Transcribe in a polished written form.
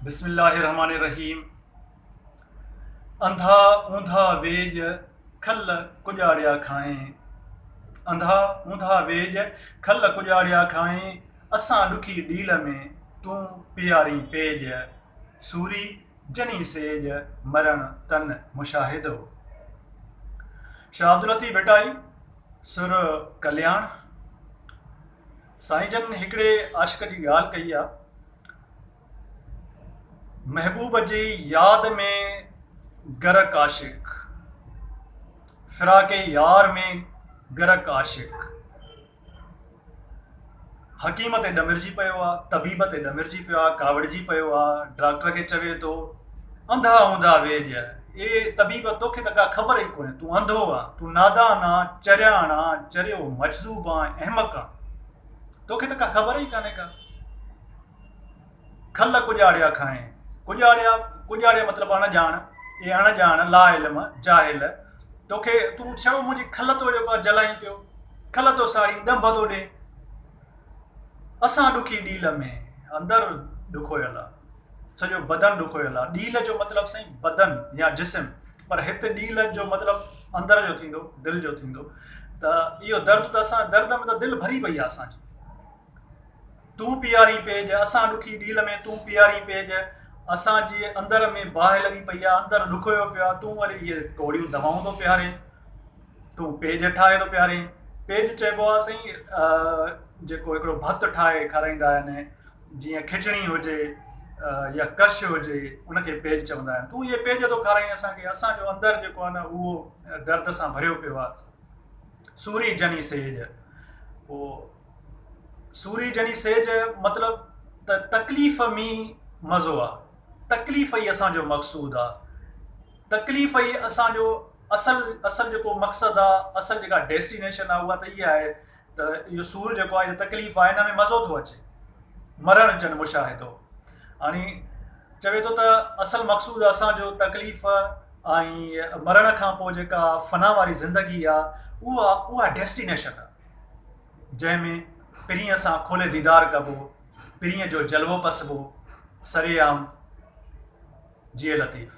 बिस्मिल्लाहिर्रहमानिर्रहीम। अंधा ऊंधा वेज खल कुजाड़िया खाएं। अंधा ऊंधा वेज खल कुजाड़िया खाएं। असां ॾुखी ॾील में तूं पियारी पेज। सूरी जनी सेज मरण तन मुशाहिदो। शाह अब्दुल लतीफ़ भेटाई सुर कल्याण। साईं जन हिकिड़े आशिक़ जी ॻाल्हि कई आहे। महबूब जी याद में गरक आशिक, फिराके यार में गरक आशिक। हकीम ते ॾमिरजी पियो आहे, तबीब ते ॾमिरजी पियो आहे, कावड़जी पियो आहे। डॉक्टर खे चवे थो अंधा ऊंधा वेज। ए तबीब तोखे त का ख़बर ई कोन्हे, तूं अंधो आहे, तूं नादान आहे, चरियाण आहे, चरियो मजज़ूब आहे, अहमक आहे, तोखे त का ख़बर ई कान्हे का। खल कुजाड़िया खाएं। कुजाड़िया मतिलबु अणॼाण, ए अणॼाण, ला इल्म, जाहिल। तोखे तूं छो मुंहिंजी खल तो जेको जलाई पियो, खल तो साड़ी, ॾंभ थो ॾे। असां ॾुखी ॾील में, अंदरि ॾुखोयल आहे, सॼो बदन ॾुखोयल आहे। ॾील जो मतिलबु साईं बदन या जिस्म, पर हिते ॾील जो मतिलबु अंदरि जो थींदो, दिलि जो थींदो। त इहो दर्द त असां दर्द में त दिलि भरी पई आहे असांजी। तूं पियारी पेज, असां ॾुखी ॾील में तूं पियारी पेज। असांजे अंदरि में बाहि लॻी पई आहे, अंदरि ॾुखोयो पियो आहे, तूं वरी इहे कोड़ियूं दवाऊं थो पियारे, तूं पेज ठाहे थो पियारे। पेज चइबो आहे साईं जेको हिकिड़ो भतु ठाहे खाराईंदा आहिनि, जीअं खिचड़ी हुजे या कश हुजे, उनखे पेज चवंदा आहिनि। तूं इहे पेज थो खाराई असांखे। असांजो अंदरि जेको आहे न उहो दर्द सां भरियो पियो आहे। सूरी जनी सेज, उहो सूरी जनी सेज मतिलबु त तकलीफ़ में मज़ो आहे। तकलीफ़ ई असांजो मक़सूदु आहे। तकलीफ़ ई असांजो असल जेको मक़सदु आहे, असल जेका डेस्टिनेशन आहे, उहा त इहा आहे त इहो सूर जेको आहे, तकलीफ़ आहे, हिन में मज़ो थो अचे। मरण जन मुशाहिदो। हाणे चवे थो त असल मक़सूदु असांजो तकलीफ़ ऐं मरण खां पोइ जेका फना वारी ज़िंदगी आहे, उहा डेस्टिनेशन आहे, जंहिंमें पिरीअ सां खोले दीदार कबो, पिरीअ जो जलवो पसबो। सरेआम जिए लतीफ़।